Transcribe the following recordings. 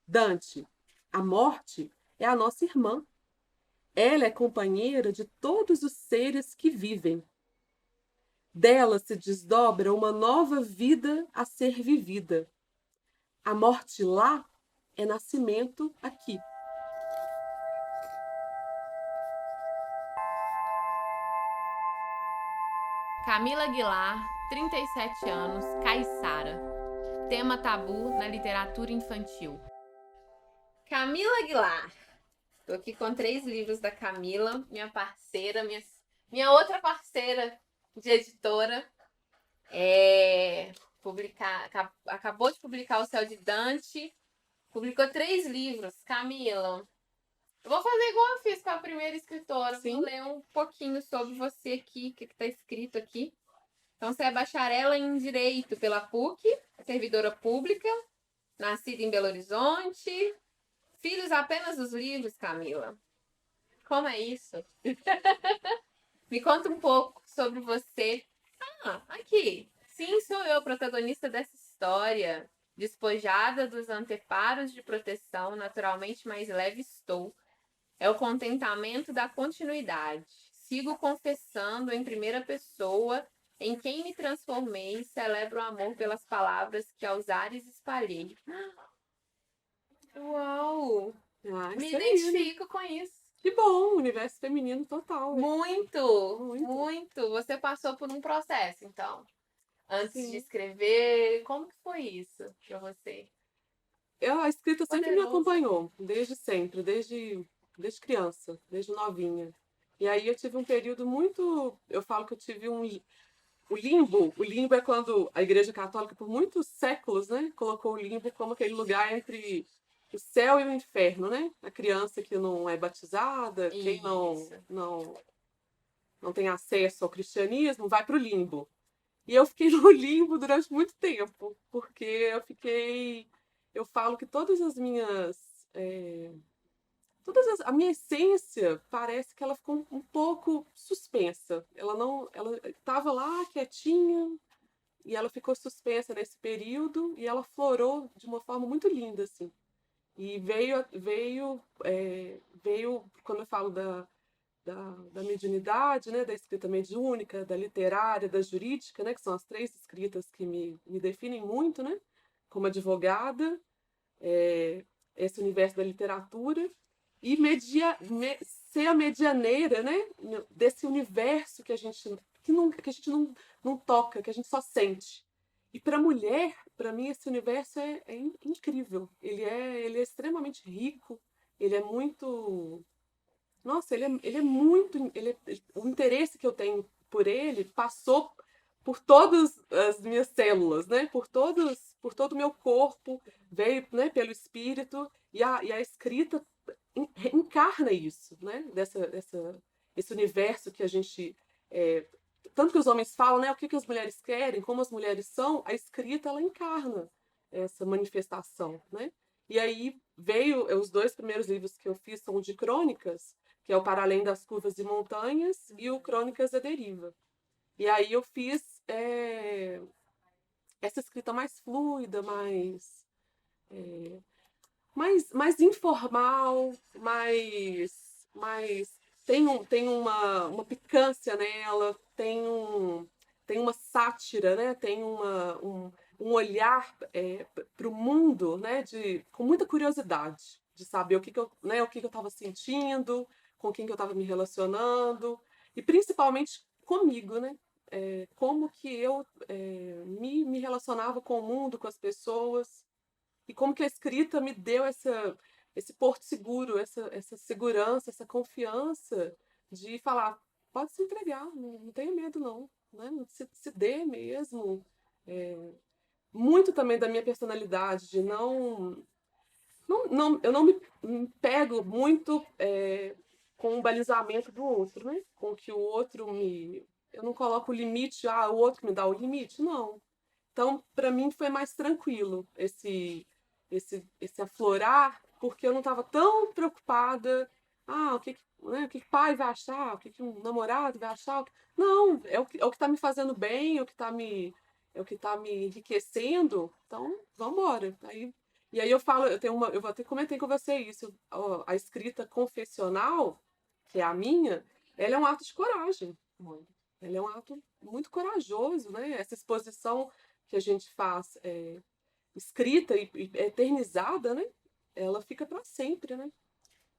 Dante, a morte é a nossa irmã. Ela é companheira de todos os seres que vivem. Dela se desdobra uma nova vida a ser vivida. A morte lá é nascimento aqui. Camila Aguilar, 37 anos, Caiçara. Tema tabu na literatura infantil. Camila Aguilar. Tô aqui com 3 livros da Camila, minha parceira, minha outra parceira de editora. Acabou de publicar O Céu de Dante. Publicou 3 livros. Camila, eu vou fazer igual eu fiz com a primeira escritora. Sim. Vou ler um pouquinho sobre você aqui, o que está escrito aqui. Então, você é bacharela em Direito pela PUC, servidora pública, nascida em Belo Horizonte. Filhos apenas dos livros, Camila. Como é isso? Me conta um pouco sobre você. Aqui. Sim, sou eu, protagonista dessa história. Despojada dos anteparos de proteção, naturalmente mais leve estou. É o contentamento da continuidade. Sigo confessando em primeira pessoa em quem me transformei, celebro o amor pelas palavras que aos ares espalhei. Uau! Me identifico com isso. Que bom, universo feminino total. Muito. Você passou por um processo, então. Antes de escrever, como que foi isso pra você? A escrita sempre me acompanhou, desde sempre, desde criança, desde novinha. E aí eu tive um período muito... Eu falo que eu tive o limbo. O limbo é quando a Igreja Católica, por muitos séculos, né, colocou o limbo como aquele lugar entre o céu e o inferno, né? A criança que não é batizada, quem não tem acesso ao cristianismo, vai para o limbo. E eu fiquei no limbo durante muito tempo, porque eu falo que todas as minhas... a minha essência parece que ela ficou um pouco suspensa. Ela estava lá quietinha e ela ficou suspensa nesse período e ela florou de uma forma muito linda, assim. E veio quando eu falo da mediunidade, né, da escrita mediúnica, da literária, da jurídica, né, que são as 3 escritas que me definem muito, né, como advogada, esse universo da literatura, e ser a medianeira, né, desse universo que a gente não toca, que a gente só sente. E para a mulher, para mim, esse universo é incrível. Ele é extremamente rico, ele é muito... Nossa, ele é muito... o interesse que eu tenho por ele passou por todas as minhas células, né? Por todo o meu corpo, veio, né, pelo espírito, e a escrita encarna isso, né? Esse universo que a gente... tanto que os homens falam, né? O que as mulheres querem, como as mulheres são, a escrita, ela encarna essa manifestação, né? E aí veio... Os 2 primeiros livros que eu fiz são de crônicas, que é o Para Além das Curvas e Montanhas e o Crônicas da Deriva. E aí eu fiz essa escrita mais fluida, mais informal, tem uma picância nela, tem uma sátira, né? Tem um olhar para o mundo, né? Com muita curiosidade de saber o que eu estava sentindo, com quem que eu estava me relacionando, e principalmente comigo, né? Como que eu me relacionava com o mundo, com as pessoas, e como que a escrita me deu esse porto seguro, essa segurança, essa confiança de falar, pode se entregar, não tenha medo não, né? Se dê mesmo. Muito também da minha personalidade, de eu não me pego muito com o balizamento do outro, né? Com que o outro me... Eu não coloco o limite, o outro me dá o limite, não. Então, para mim, foi mais tranquilo esse aflorar, porque eu não estava tão preocupada. O que pai vai achar? O que um namorado vai achar? Não, é o que está me fazendo bem, é o que está me enriquecendo. Então, vamos embora. Aí E aí eu falo, eu até comentei com você isso, a escrita confessional, que é a minha, ela é um ato de coragem. Muito. Ela é um ato muito corajoso, né? Essa exposição que a gente faz escrita e eternizada, né? Ela fica para sempre, né?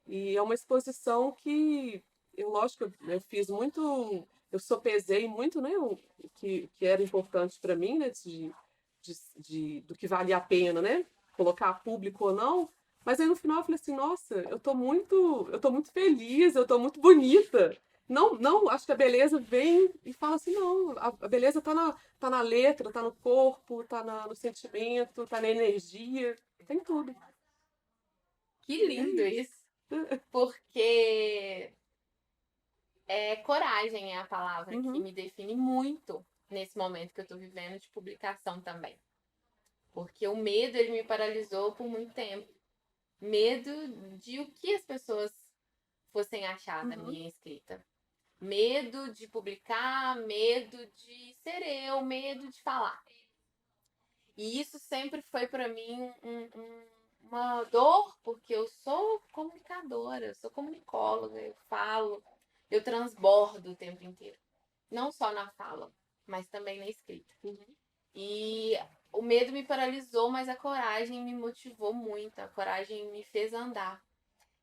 E é uma exposição que lógico, eu fiz muito, eu sopesei muito, né? O que era importante para mim, né? Do que valia a pena, né? Colocar público ou não. Mas aí no final eu falei assim, nossa, eu tô muito feliz, eu tô muito bonita. Não, não, acho que a beleza vem e fala assim, não, a beleza tá na letra, tá no corpo, no sentimento, tá na energia, tem tudo. Que É lindo isso. isso. Porque coragem é a palavra que Uhum, me define muito nesse momento que eu tô vivendo de publicação também. Porque o medo, ele me paralisou por muito tempo. Medo de o que as pessoas fossem achar da uhum, minha escrita. Medo de publicar, medo de ser eu, medo de falar. E isso sempre foi para mim uma dor, porque eu sou comunicadora, eu sou comunicóloga, eu falo, eu transbordo o tempo inteiro. Não só na fala, mas também na escrita. uhum. E o medo me paralisou, mas a coragem me motivou muito, a coragem me fez andar.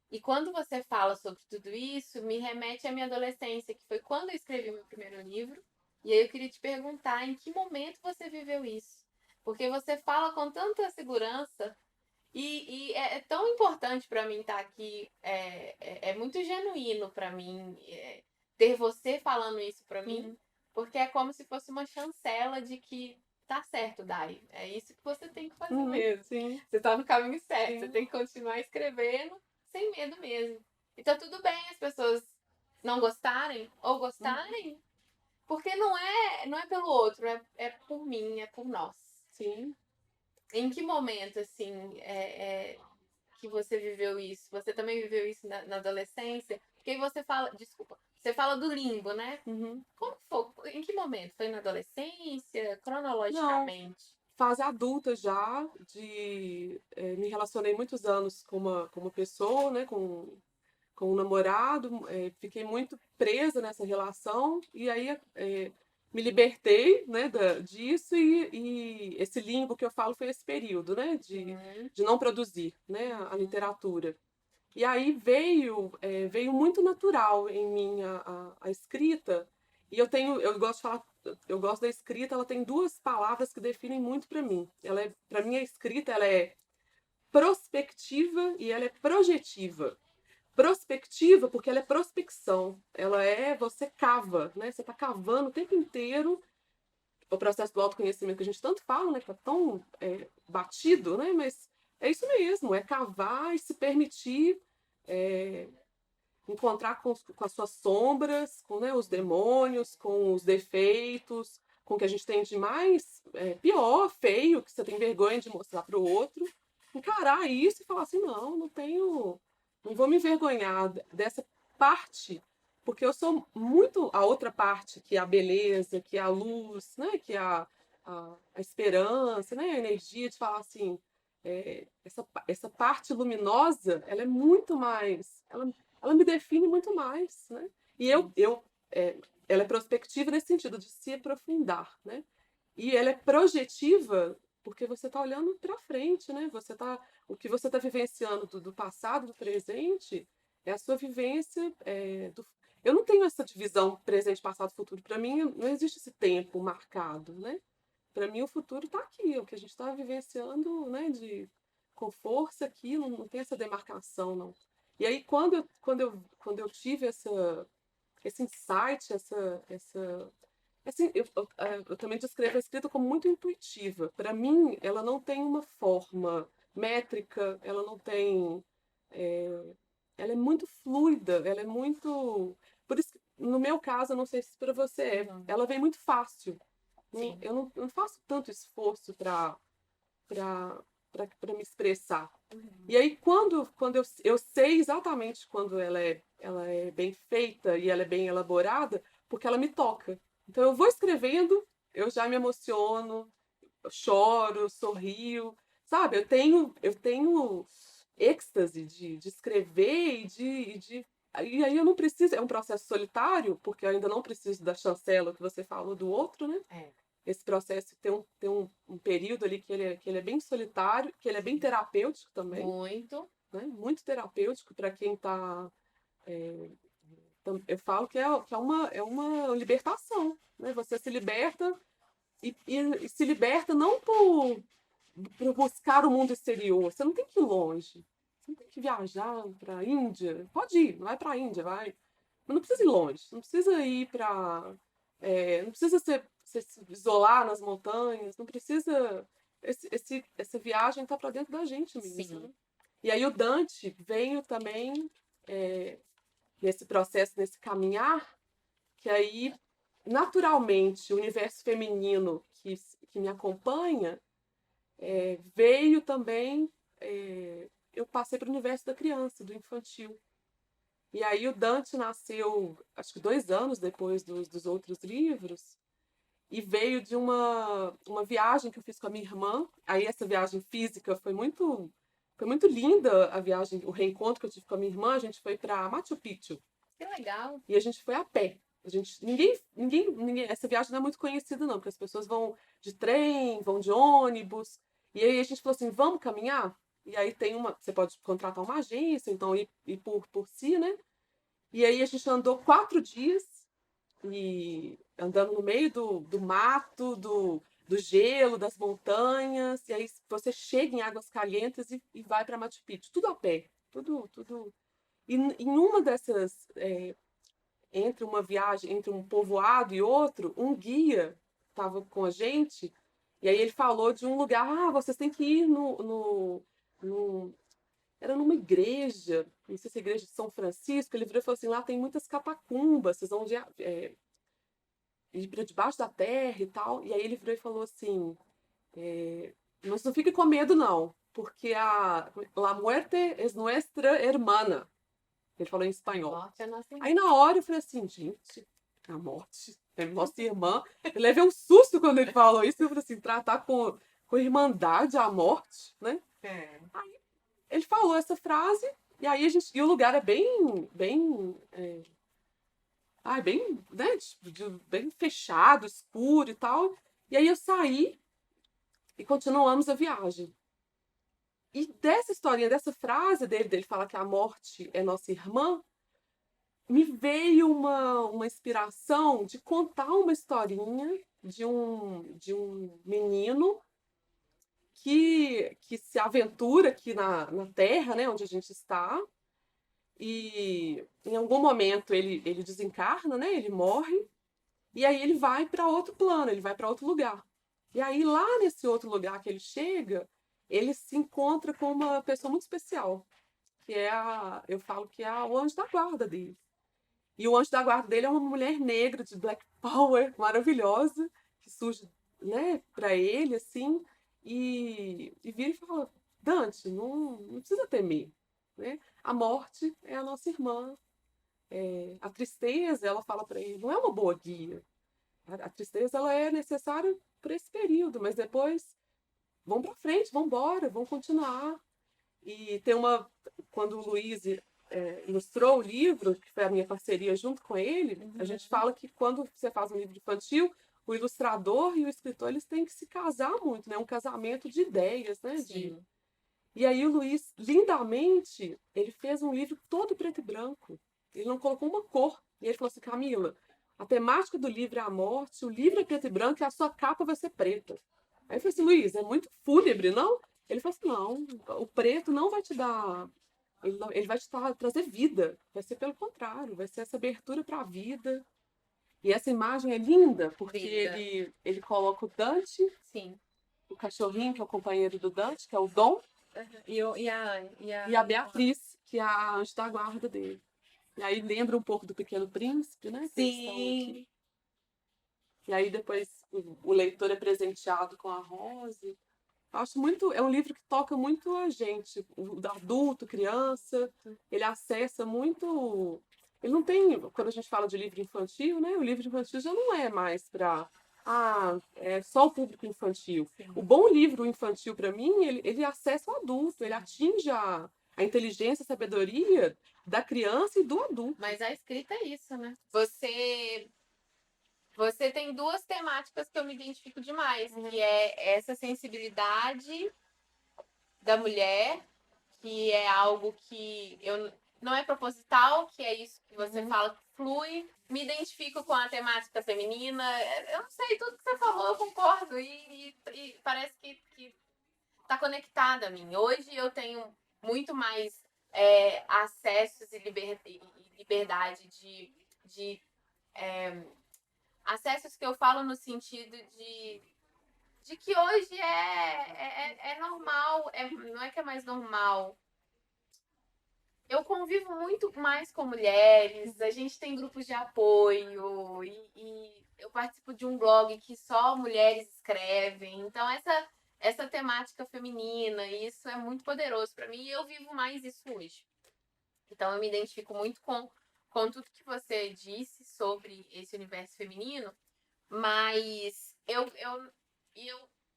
E quando você fala sobre tudo isso, me remete à minha adolescência, que foi quando eu escrevi meu primeiro livro. E aí eu queria te perguntar em que momento você viveu isso? Porque você fala com tanta segurança e é tão importante para mim estar aqui, é muito genuíno para mim ter você falando isso para mim, Uhum. porque é como se fosse uma chancela de que tá certo, Dai. É isso que você tem que fazer Uhum, mesmo. sim, Você tá no caminho certo, você sim. tem que continuar escrevendo sem medo mesmo. E tá tudo bem as pessoas não gostarem ou Uhum, gostarem, porque não é pelo outro, é por mim, é por nós. sim. Em que momento, assim, que você viveu isso? Você também viveu isso na adolescência? Porque aí você fala, desculpa, você fala do limbo, né? Uhum. Como foi? Em que momento? Foi na adolescência? Não, Cronologicamente? fase adulta já, me relacionei muitos anos com uma pessoa, né, com um namorado, fiquei muito presa nessa relação, e aí me libertei, né, disso, e esse limbo que eu falo foi esse período, né, Uhum, de não produzir, né, a uhum, literatura. E aí veio muito natural em mim a escrita. E eu gosto de falar, eu gosto da escrita, ela tem duas palavras que definem muito para mim. Para mim a escrita ela é prospectiva e ela é projetiva. Prospectiva porque ela é prospecção, ela é você cava, né? Você está cavando o tempo inteiro o processo do autoconhecimento que a gente tanto fala, né? Que tá tão batido, né? Mas é isso mesmo, é cavar e se permitir é, encontrar com as suas sombras, com, né, os demônios, com os defeitos, com o que a gente tem de mais pior, feio, que você tem vergonha de mostrar para o outro. Encarar isso e falar assim, não, não tenho, não vou me envergonhar dessa parte, porque eu sou muito a outra parte, que é a beleza, que é a luz, né, que é a esperança, né, a energia de falar assim, essa parte luminosa, ela é muito mais, ela me define muito mais, né? E sim. ela é prospectiva nesse sentido de se aprofundar, né? E ela é projetiva porque você está olhando para frente, né? O que você está vivenciando do passado, do presente, é a sua vivência eu não tenho essa divisão presente, passado, futuro. Para mim, não existe esse tempo marcado, né? Para mim, o futuro está aqui, é o que a gente está vivenciando, né? Com força aqui, não tem essa demarcação, não. E aí, quando eu tive esse insight, assim, eu também descrevo a escrita como muito intuitiva. Para mim, ela não tem uma forma métrica, ela não tem. é, Ela é muito fluida, ela é muito. Por isso que, no meu caso, eu não sei se para você Uhum, ela vem muito fácil. sim. Eu não faço tanto esforço para me expressar. Uhum, E aí, quando eu sei exatamente quando ela é bem feita e ela é bem elaborada, porque ela me toca. Então, eu vou escrevendo, eu já me emociono, eu choro, sorrio, sabe, eu tenho êxtase de escrever e aí eu não preciso, é um processo solitário, porque eu ainda não preciso da chancela que você falou do outro, né? É. Esse processo tem um período ali que ele é bem solitário, que ele é bem terapêutico também, Muito. né? Muito terapêutico para quem está. Eu falo que é uma libertação, né? Você se liberta e se liberta não por buscar o mundo exterior. Você não tem que ir longe. Você não tem que viajar para a Índia. Pode ir, não vai para a Índia, vai. Mas não precisa ir longe. Não precisa ir para. Não precisa se isolar nas montanhas. Não precisa. Essa viagem está para dentro da gente mesmo. Sim. Né? E aí o Dante veio também é, nesse processo, nesse caminhar, que aí, naturalmente, o universo feminino que me acompanha veio também. Eu passei para o universo da criança, do infantil. E aí o Dante nasceu, acho que 2 anos depois dos outros livros, e veio de uma viagem que eu fiz com a minha irmã. Aí essa viagem física foi muito linda, a viagem, o reencontro que eu tive com a minha irmã. A gente foi para Machu Picchu. Que legal. E a gente foi a pé. Ninguém, essa viagem não é muito conhecida não, porque as pessoas vão de trem, vão de ônibus. E aí a gente falou assim, vamos caminhar? E aí você pode contratar uma agência, então ir por si, né? E aí a gente andou 4 dias e andando no meio do mato, do gelo, das montanhas. E aí você chega em Águas Calientes e vai para Machu Picchu, tudo a pé, tudo. E em uma dessas entre uma viagem, entre um povoado e outro, um guia estava com a gente, e aí ele falou de um lugar, vocês têm que ir era numa igreja, não sei se é a igreja de São Francisco. Ele virou e falou assim, lá tem muitas catacumbas, vocês vão ir para debaixo da terra e tal. E aí ele virou e falou assim, mas não fique com medo não, porque la muerte es nuestra hermana. Ele falou em espanhol. Morte é nossa irmã. Aí na hora eu falei assim, gente, a morte é nossa irmã. Eu levei um susto quando ele falou isso. Eu falei assim, tratar com irmandade a morte, né? Aí ele falou essa frase, e aí e o lugar é bem, né, bem fechado, escuro e tal. E aí eu saí e continuamos a viagem. E dessa historinha, dessa frase dele falar que a morte é nossa irmã, me veio uma inspiração de contar uma historinha de um menino que se aventura aqui na Terra, né, onde a gente está, e em algum momento ele desencarna, né, ele morre, e aí ele vai para outro plano, ele vai para outro lugar. E aí lá nesse outro lugar que ele chega, ele se encontra com uma pessoa muito especial, que eu falo que é o anjo da guarda dele. E o anjo da guarda dele é uma mulher negra de Black Power, maravilhosa, que surge, né, para ele, assim, e vira e fala, Dante, não precisa temer, né? A morte é a nossa irmã. A tristeza, ela fala para ele, não é uma boa guia. A tristeza, ela é necessária para esse período, mas depois, vamos para frente, vamos embora, vamos continuar. E quando o Luiz ilustrou o livro, que foi a minha parceria junto com ele, a gente fala que quando você faz um livro infantil, o ilustrador e o escritor, eles têm que se casar muito, né? Um casamento de ideias, né? Sim. E aí o Luiz, lindamente, ele fez um livro todo preto e branco. Ele não colocou uma cor. E ele falou assim, Camila, a temática do livro é a morte, o livro é preto e branco e a sua capa vai ser preta. Aí eu falei assim, Luiz, é muito fúnebre, não? Ele falou assim, não, o preto não vai te dar... Ele vai te trazer vida. Vai ser pelo contrário, vai ser essa abertura para a vida. E essa imagem é linda, porque Linda. ele coloca o Dante, Sim. o cachorrinho, que é o companheiro do Dante, que é o Dom, e a Beatriz, que é a anjo da guarda dele. E aí lembra um pouco do Pequeno Príncipe, né? Que eles estão Sim. aqui. E aí depois o leitor é presenteado com a Rose. Acho muito, é um livro que toca muito a gente, o adulto, criança. Ele acessa muito. Ele não tem, quando a gente fala de livro infantil, né? O livro infantil já não é mais para é só o público infantil. Sim. O bom livro infantil, para mim, ele acessa o adulto, ele atinge a inteligência, a sabedoria da criança e do adulto. Mas a escrita é isso, né? Você tem duas temáticas que eu me identifico demais, que é essa sensibilidade da mulher, que é algo que não é proposital, que é isso que você fala que flui. Me identifico com a temática feminina. Eu não sei, tudo que você falou eu concordo. E parece que tá conectada a mim. Hoje eu tenho muito mais acessos e liberdade de acessos que eu falo no sentido de que hoje é normal, não é que é mais normal. Eu convivo muito mais com mulheres, a gente tem grupos de apoio e eu participo de um blog que só mulheres escrevem. Então, essa temática feminina, isso é muito poderoso para mim e eu vivo mais isso hoje. Então, eu me identifico muito com tudo que você disse sobre esse universo feminino, mas eu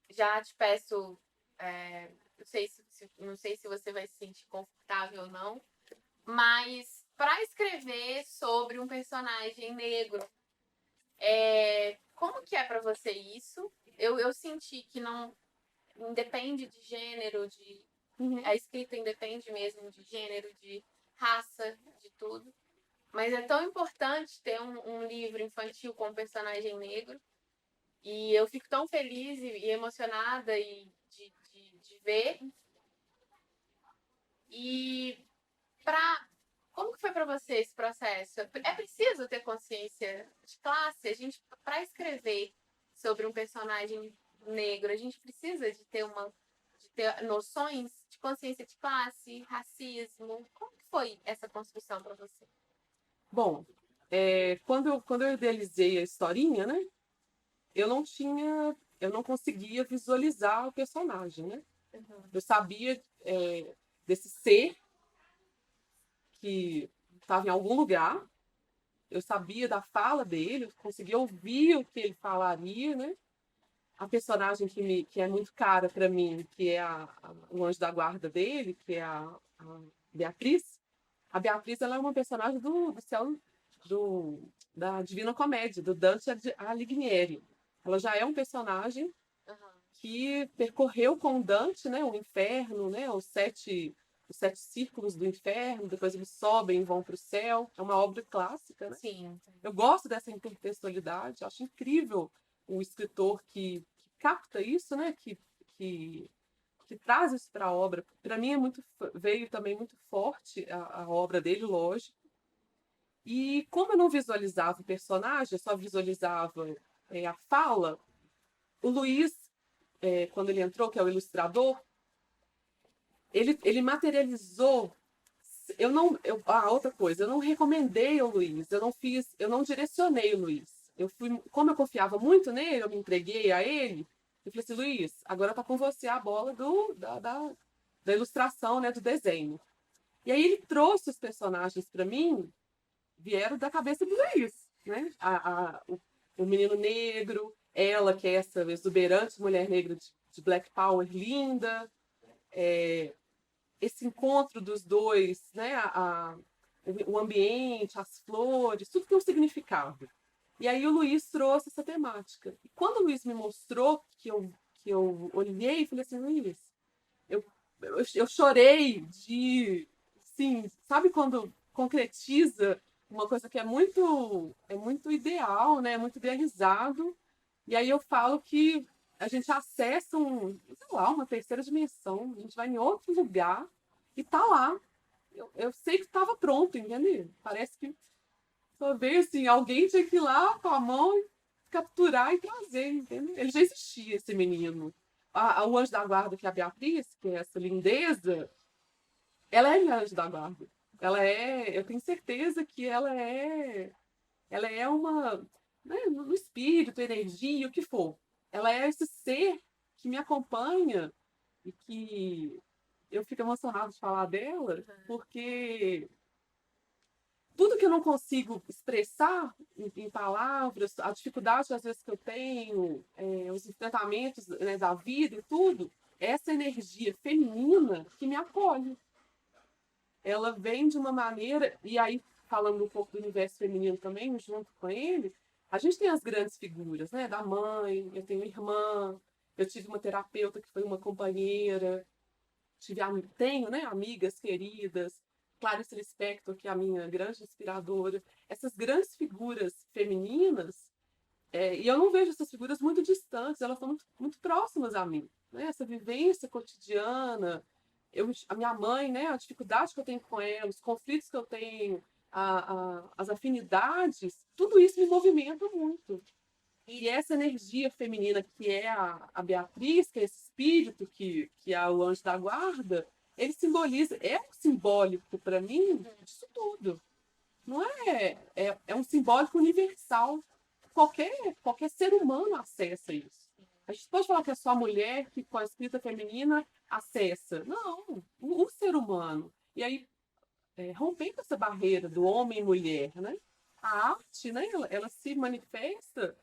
já te peço, não sei se você vai se sentir confortável ou não, mas para escrever sobre um personagem negro, como que é para você isso? Eu senti que não independe de gênero, a escrita independe mesmo de gênero, de raça, de tudo. Mas é tão importante ter um livro infantil com um personagem negro. E eu fico tão feliz e emocionada de ver. E como que foi para você esse processo? É preciso ter consciência de classe? A gente, para escrever sobre um personagem negro, a gente precisa de ter noções de consciência de classe, racismo. Como que foi essa construção para você? Bom, quando eu idealizei a historinha, né? Eu não conseguia visualizar o personagem, né? Eu sabia desse ser que estava em algum lugar, eu sabia da fala dele, eu conseguia ouvir o que ele falaria, né? A personagem que é muito cara para mim, que é o anjo da guarda dele, que é a Beatriz. A Beatriz, ela é uma personagem do céu da Divina Comédia, do Dante Alighieri. Ela já é um personagem que percorreu com Dante, né, o inferno, né, os sete círculos do inferno, depois eles sobem e vão para o céu. É uma obra clássica, né? Sim. Eu gosto dessa intertextualidade, acho incrível o escritor que capta isso, né, que traz isso para a obra. Para mim veio também muito forte a obra dele, lógico. E como eu não visualizava o personagem, eu só visualizava a fala, o Luiz, quando ele entrou, que é o ilustrador, ele materializou. Outra coisa, eu não recomendei o Luiz, eu não direcionei o Luiz. Como eu confiava muito nele, eu me entreguei a ele. Eu falei assim, Luiz, agora tá com você a bola da ilustração, né, do desenho. E aí ele trouxe os personagens para mim, vieram da cabeça do Luiz, né? O menino negro, ela que é essa exuberante mulher negra de Black Power, linda, esse encontro dos dois, né? O ambiente, as flores, tudo tem um significado. E aí o Luiz trouxe essa temática. E quando o Luiz me mostrou que eu olhei e falei assim, Luiz, eu chorei sim, sabe quando concretiza uma coisa que é muito ideal, né? Muito idealizado. E aí eu falo que a gente acessa sei lá, uma terceira dimensão. A gente vai em outro lugar e tá lá. Eu sei que estava pronto, entendeu? Parece que só veio assim, alguém tinha que ir lá com a mão e capturar e trazer, entendeu? Ele já existia, esse menino. O anjo da guarda, que é a Beatriz, que é essa lindeza, ela é minha anjo da guarda. Eu tenho certeza que ela é uma, né, no espírito, energia, o que for. Ela é esse ser que me acompanha e que eu fico emocionada de falar dela, porque tudo que eu não consigo expressar em palavras, a dificuldade às vezes que eu tenho, os enfrentamentos, né, da vida e tudo, essa energia feminina que me acolhe. Ela vem de uma maneira, e aí falando um pouco do universo feminino também, junto com ele, a gente tem as grandes figuras, né? Da mãe, eu tenho irmã, eu tive uma terapeuta que foi uma companheira, tenho, né, amigas queridas, Clarice Lispector, que é a minha grande inspiradora, essas grandes figuras femininas, e eu não vejo essas figuras muito distantes, elas são muito, muito próximas a mim, né? Essa vivência cotidiana, a minha mãe, né, a dificuldade que eu tenho com ela, os conflitos que eu tenho, as afinidades, tudo isso me movimenta muito. E essa energia feminina que é a Beatriz, que é esse espírito que é o anjo da guarda, ele simboliza, é um simbólico para mim disso tudo. Não é um simbólico universal. Qualquer ser humano acessa isso. A gente pode falar que é só a mulher que com a escrita feminina acessa. Não, um ser humano. E aí, rompendo essa barreira do homem e mulher, né? A arte, né, ela se manifesta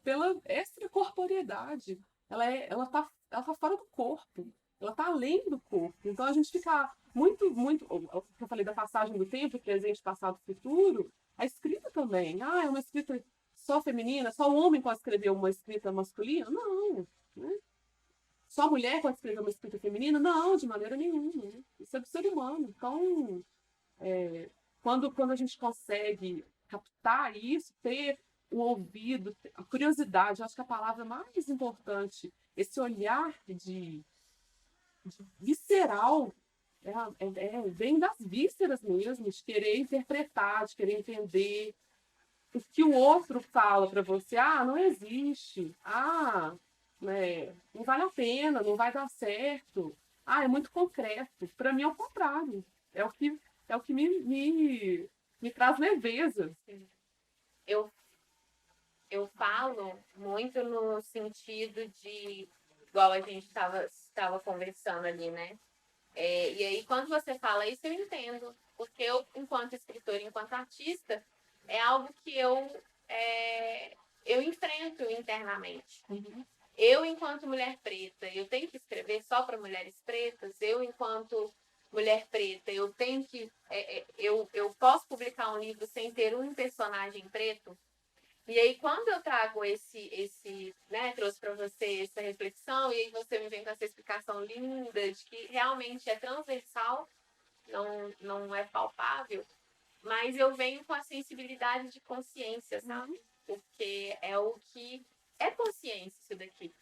pela extracorporeidade. Ela tá fora do corpo. Ela tá além do corpo. Então a gente fica muito, o que eu falei da passagem do tempo, presente, passado, futuro, a escrita também. É uma escrita só feminina, só o homem pode escrever uma escrita masculina? Não, né? Só a mulher pode escrever uma escrita feminina? Não, de maneira nenhuma, né? Isso é do ser humano. Então, quando a gente consegue captar isso, ter o ouvido, a curiosidade, acho que a palavra mais importante, esse olhar de visceral, vem das vísceras mesmo, de querer interpretar, de querer entender o que o outro fala para você. Não existe. Né, não vale a pena, não vai dar certo. É muito concreto. Para mim é o contrário. É o que me traz leveza. Eu, eu falo muito no sentido de, igual a gente estava conversando ali, né? E aí, quando você fala isso, eu entendo. Porque eu, enquanto escritora, enquanto artista, é algo que eu enfrento internamente. Uhum. Eu, enquanto mulher preta, eu tenho que escrever só para mulheres pretas. Eu, enquanto mulher preta, eu tenho que... eu posso publicar um livro sem ter um personagem preto? E aí, quando eu trago né, trouxe para você essa reflexão, e aí você me vem com essa explicação linda de que realmente é transversal, não é palpável, mas eu venho com a sensibilidade de consciência, sabe? Porque é o que é consciência isso daqui.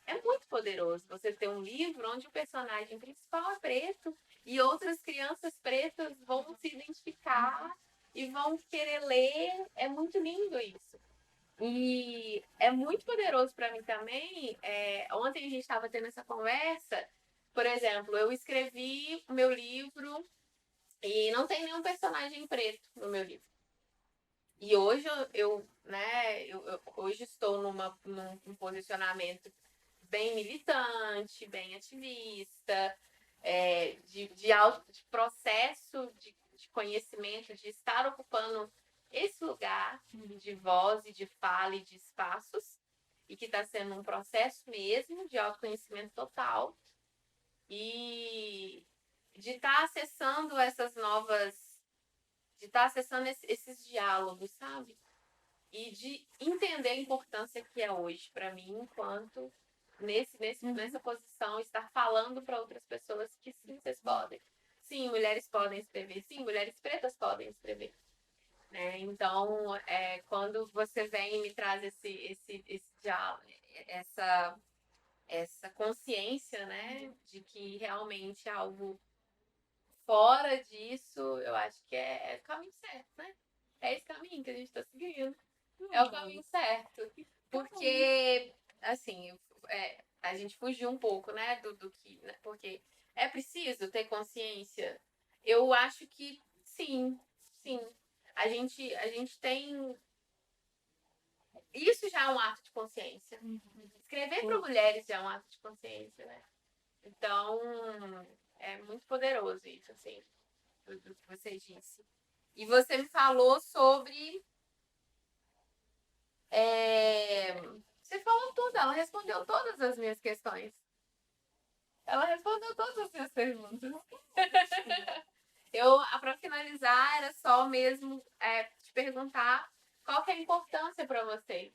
É muito poderoso você ter um livro onde o personagem principal é preto e outras crianças pretas vão se identificar e vão querer ler. É muito lindo isso. E é muito poderoso para mim também. Ontem a gente estava tendo essa conversa. Por exemplo, eu escrevi o meu livro e não tem nenhum personagem preto no meu livro. E hoje eu hoje estou num posicionamento bem militante, bem ativista, de processo de conhecimento, de estar ocupando esse lugar de voz e de fala e de espaços, e que está sendo um processo mesmo de autoconhecimento total, e de estar acessando de estar acessando esses diálogos, sabe? E de entender a importância que é hoje para mim, enquanto nessa posição, estar falando para outras pessoas que sim, vocês podem. Sim, mulheres podem escrever. Sim, mulheres pretas podem escrever. Né? Então, quando você vem e me traz esse diálogo, essa consciência, né, de que realmente algo fora disso, eu acho que é o caminho certo, né? É esse caminho que a gente está seguindo. É o caminho certo. Porque, assim, a gente fugiu um pouco, né, do que... Né, porque é preciso ter consciência. Eu acho que sim. A gente tem... Isso já é um ato de consciência. Escrever para mulheres já é um ato de consciência, né? Então, é muito poderoso isso, assim, do que você disse. E você me falou sobre... Você falou tudo, ela respondeu todas as minhas questões. Ela respondeu todas as minhas perguntas. Para finalizar, era só mesmo te perguntar qual que é a importância para você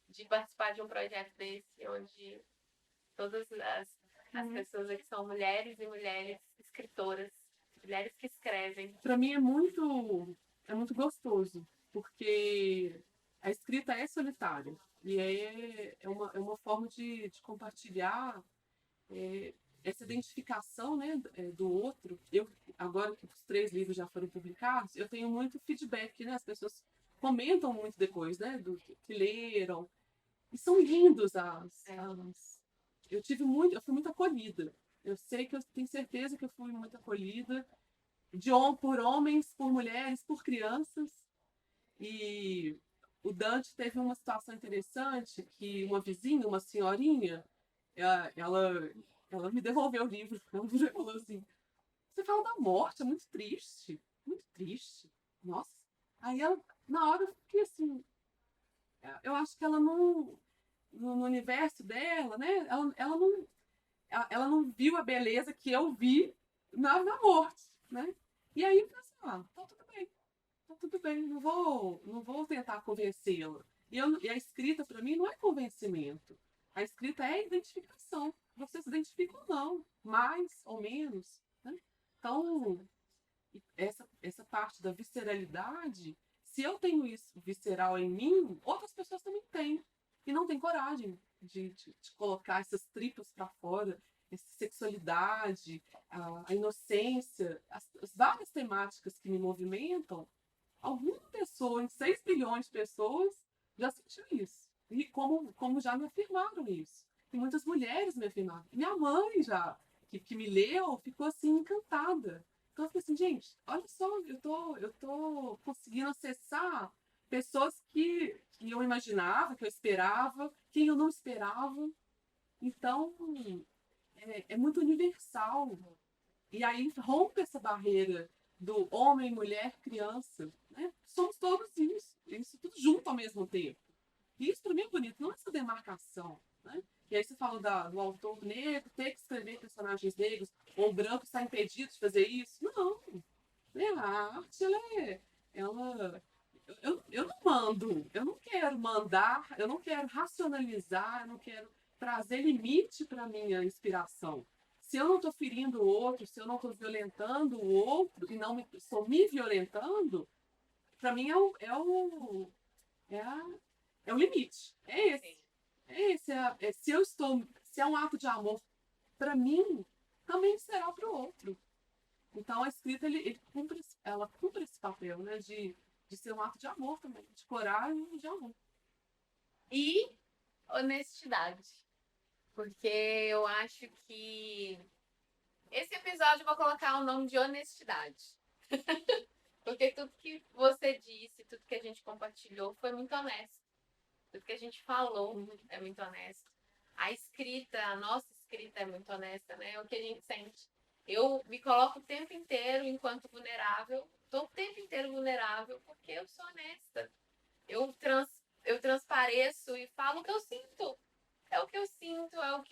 de participar de um projeto desse, onde todas as pessoas aqui são mulheres e mulheres escritoras, mulheres que escrevem. Para mim é muito gostoso, porque a escrita é solitária e é uma forma de compartilhar essa identificação, né, do outro. Eu, agora que os 3 livros já foram publicados, eu tenho muito feedback, né? As pessoas comentam muito depois, né, do que leram. E são lindos eu fui muito acolhida. Eu sei que eu tenho certeza que eu fui muito acolhida por homens, por mulheres, por crianças. E o Dante teve uma situação interessante que uma vizinha, uma senhorinha, ela me devolveu o livro. Ela falou assim: você fala da morte, é muito triste. Muito triste. Nossa. Aí ela, na hora eu fiquei assim, eu acho que ela não, no universo dela, né? Ela não viu a beleza que eu vi na morte, né? E aí eu falei assim, tá tudo bem, não vou tentar convencê-la. E a escrita para mim não é convencimento. A escrita é identificação. Você se identifica ou não, mais ou menos, né? Então, essa parte da visceralidade, se eu tenho isso visceral em mim, outras pessoas também têm. E não têm coragem de colocar essas tripas para fora, essa sexualidade, a inocência, as várias temáticas que me movimentam. Alguma pessoa, em 6 bilhões de pessoas, já sentiu isso. E como já me afirmaram isso. E muitas mulheres me afirmaram. Minha mãe já, que me leu, ficou assim encantada. Então eu falei assim, gente, olha só, eu tô conseguindo acessar pessoas que eu imaginava, que eu esperava, quem eu não esperava. Então, é muito universal. E aí rompe essa barreira do homem, mulher, criança. Né? Somos todos isso tudo junto ao mesmo tempo. E isso para mim é bonito, não essa demarcação. Né? E aí você fala do autor negro ter que escrever personagens negros, ou o branco está impedido de fazer isso. Não. Né? A arte, eu não mando, eu não quero mandar, eu não quero racionalizar, eu não quero trazer limite para a minha inspiração. Se eu não estou ferindo o outro, se eu não estou violentando o outro e não estou me violentando, para mim é o limite. É esse. É esse. Se é um ato de amor para mim, também será para o outro. Então a escrita ela cumpre esse papel, né, de ser um ato de amor também, de coragem e de amor. E honestidade. Porque eu acho que esse episódio eu vou colocar o nome de honestidade. Porque tudo que você disse, tudo que a gente compartilhou foi muito honesto. Tudo que a gente falou é muito honesto. A escrita, a nossa escrita é muito honesta, né? É o que a gente sente. Eu me coloco o tempo inteiro enquanto vulnerável. Estou o tempo inteiro vulnerável porque eu sou honesta. Eu transpareço e falo o que eu sinto. É o que eu sinto, é o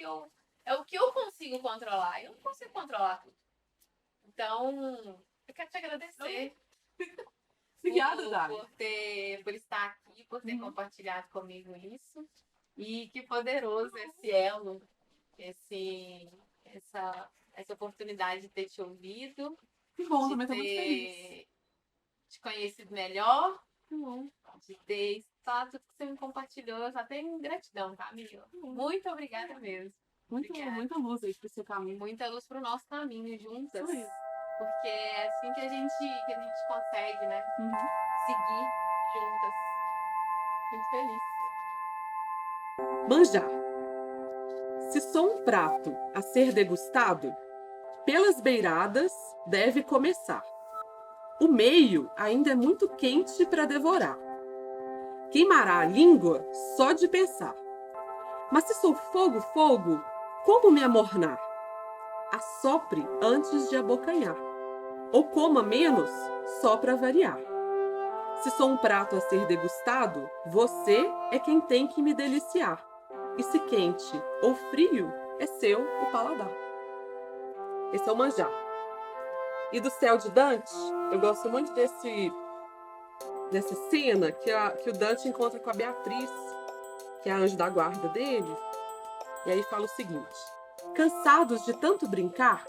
que eu consigo controlar. Eu não consigo controlar tudo. Então, eu quero te agradecer. Obrigada, Dai. Por estar aqui, por ter compartilhado comigo isso. E que poderoso esse elo, essa oportunidade de ter te ouvido. Que bom, também estou muito feliz. Te conhecido melhor. Que bom. De ter estado tudo que você me compartilhou. Eu só tenho gratidão, tá, amiga? Muito obrigada mesmo. Muita luz aí pro seu caminho. Muita luz pro nosso caminho juntas. Porque é assim que a gente consegue, né? Seguir juntas. Muito feliz. Manjar. Se sou um prato a ser degustado, pelas beiradas deve começar. O meio ainda é muito quente para devorar. Queimará a língua só de pensar. Mas se sou fogo, como me amornar? Assopre antes de abocanhar. Ou coma menos, só para variar. Se sou um prato a ser degustado, você é quem tem que me deliciar. E se quente ou frio, é seu o paladar. Esse é o manjar. E do Céu de Dante, eu gosto muito dessa cena que o Dante encontra com a Beatriz, que é a anjo da guarda dele. E aí fala o seguinte: cansados de tanto brincar,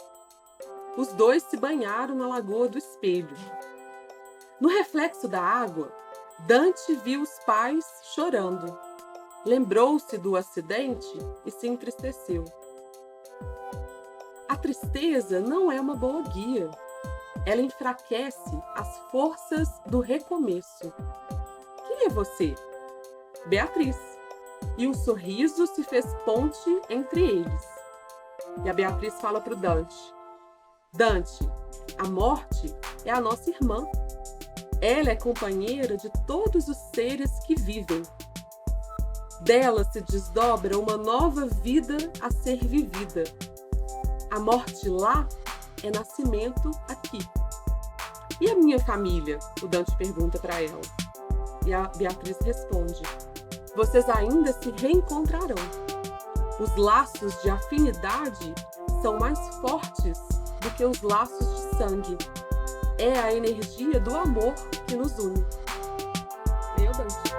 os dois se banharam na lagoa do espelho. No reflexo da água, Dante viu os pais chorando. Lembrou-se do acidente e se entristeceu. A tristeza não é uma boa guia. Ela enfraquece as forças do recomeço. Quem é você? Beatriz. E um sorriso se fez ponte entre eles. E a Beatriz fala para o Dante: Dante, a morte é a nossa irmã. Ela é companheira de todos os seres que vivem. Dela se desdobra uma nova vida a ser vivida. A morte lá é nascimento aqui. E a minha família? O Dante pergunta para ela. E a Beatriz responde: vocês ainda se reencontrarão. Os laços de afinidade são mais fortes do que os laços de sangue. É a energia do amor que nos une. Meu Deus.